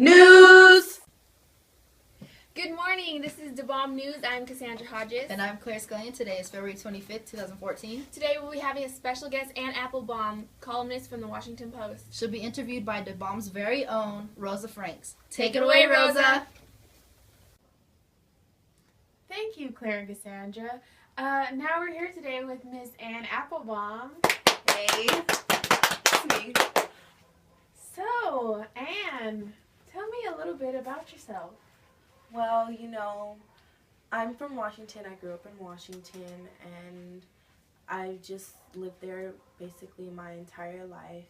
News! Good morning, this is Applebaum News. I'm Cassandra Hodges. And I'm Claire Scullion. Today is February 25th, 2014. Today we'll be having a special guest, Ann Applebaum, columnist from the Washington Post. She'll be interviewed by Aplebaum's very own Rosa Franks. Take it away, Rosa! Thank you, Claire and Cassandra. Now we're here today with Miss Ann Applebaum. Hey, it's me. So, Ann, tell me a little bit about yourself. Well, I'm from Washington. I grew up in Washington, and I just lived there basically my entire life.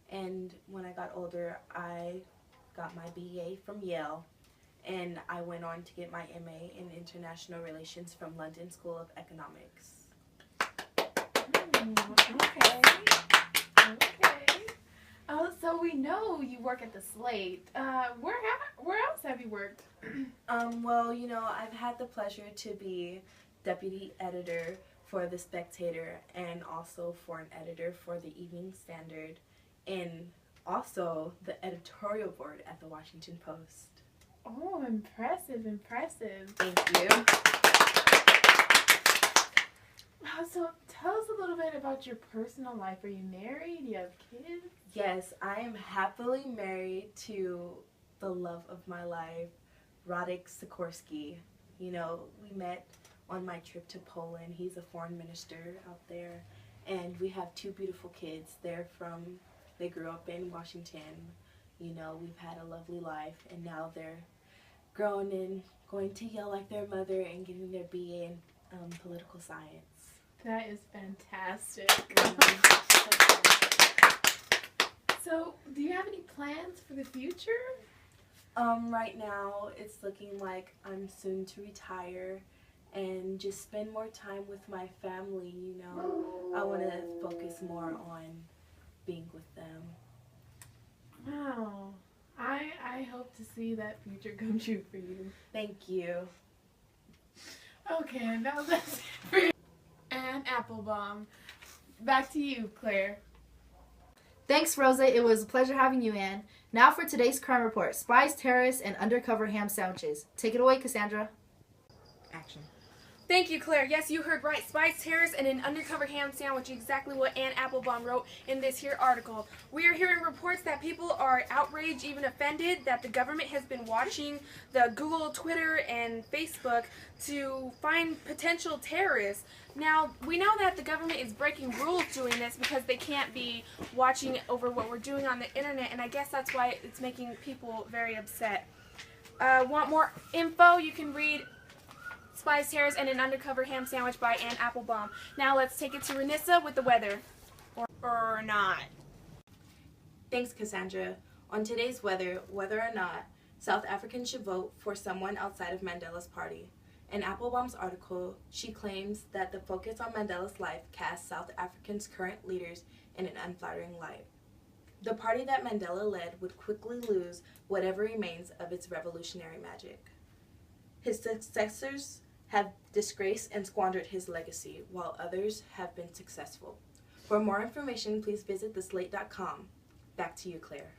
And when I got older, I got my BA from Yale, and I went on to get my MA in International Relations from London School of Economics. Okay. So we know you work at the Slate. Where else have you worked? Well, I've had the pleasure to be deputy editor for The Spectator and also for an editor for the Evening Standard and also the editorial board at the Washington Post. Oh, impressive. Thank you. So tell us a little bit about your personal life. Are you married? Do you have kids? Yes, I am happily married to the love of my life, Radek Sikorski. We met on my trip to Poland. He's a foreign minister out there, and we have two beautiful kids. They grew up in Washington. We've had a lovely life, and now they're growing and going to Yale like their mother and getting their BA in political science. That is fantastic. So, do you have any plans for the future? Right now, it's looking like I'm soon to retire and just spend more time with my family, I want to focus more on being with them. Wow. I hope to see that future come true for you. Thank you. Okay, now that's it for you. Ann Applebaum. Back to you, Claire. Thanks, Rosa. It was a pleasure having you, Ann. Now for today's crime report. Spies, terrorists, and undercover ham sandwiches. Take it away, Cassandra. Action. Thank you, Claire. Yes, you heard right. Spies, terrorists, and an undercover ham sandwich. Exactly what Ann Applebaum wrote in this here article. We are hearing reports that people are outraged, even offended, that the government has been watching the Google, Twitter, and Facebook to find potential terrorists. Now, we know that the government is breaking rules doing this because they can't be watching over what we're doing on the internet, and I guess that's why it's making people very upset. Want more info? You can read Spies, Terrorists, and an Undercover Ham Sandwich by Ann Applebaum. Now let's take it to Renissa with the weather. Or not. Thanks, Cassandra. On today's weather or not, South Africans should vote for someone outside of Mandela's party. In Applebaum's article, she claims that the focus on Mandela's life casts South Africans' current leaders in an unflattering light. The party that Mandela led would quickly lose whatever remains of its revolutionary magic. His successors have disgraced and squandered his legacy, while others have been successful. For more information, please visit theslate.com. Back to you, Claire.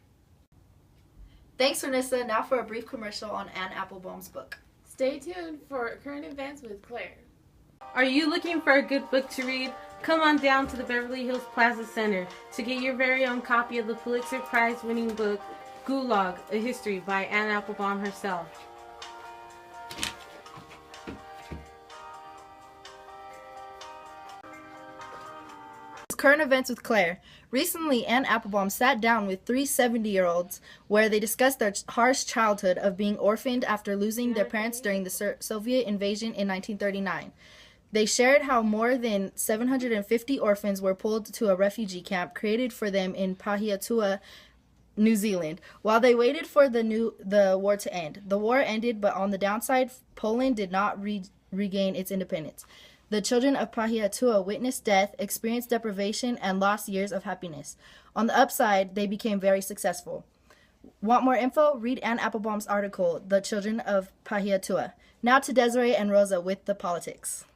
Thanks, Renissa. Now for a brief commercial on Ann Applebaum's book. Stay tuned for current events with Claire. Are you looking for a good book to read? Come on down to the Beverly Hills Plaza Center to get your very own copy of the Pulitzer Prize-winning book, Gulag, A History by Ann Applebaum herself. Current events with Claire. Recently, Ann Applebaum sat down with three 70-year-olds where they discussed their harsh childhood of being orphaned after losing their parents during the Soviet invasion in 1939. They shared how more than 750 orphans were pulled to a refugee camp created for them in Pahiatua, New Zealand, while they waited for the war to end. The war ended, but on the downside, Poland did not regain its independence. The children of Pahiatua witnessed death, experienced deprivation, and lost years of happiness. On the upside, they became very successful. Want more info? Read Ann Applebaum's article, The Children of Pahiatua. Now to Desiree and Rosa with the politics.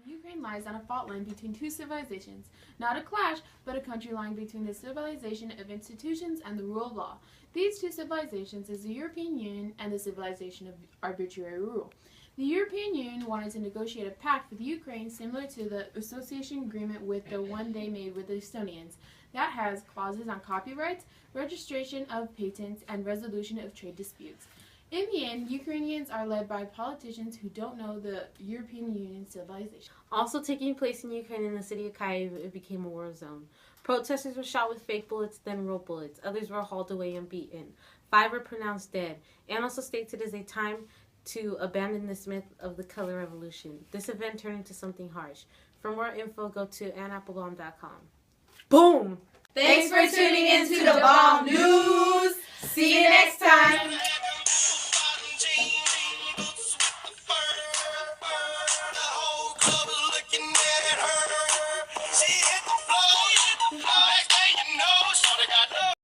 Ukraine lies on a fault line between two civilizations, not a clash, but a country lying between the civilization of institutions and the rule of law. These two civilizations is the European Union and the civilization of arbitrary rule. The European Union wanted to negotiate a pact with Ukraine similar to the association agreement with the one they made with the Estonians that has clauses on copyrights, registration of patents, and resolution of trade disputes. In the end, Ukrainians are led by politicians who don't know the European Union civilization. Also taking place in Ukraine in the city of Kyiv, it became a war zone. Protesters were shot with fake bullets, then real bullets. Others were hauled away and beaten. 5 were pronounced dead. And also states it is a time to abandon this myth of the color revolution. This event turned into something harsh. For more info, go to annapplebaum.com. Boom! Thanks for tuning in to the Bomb News. See you next time.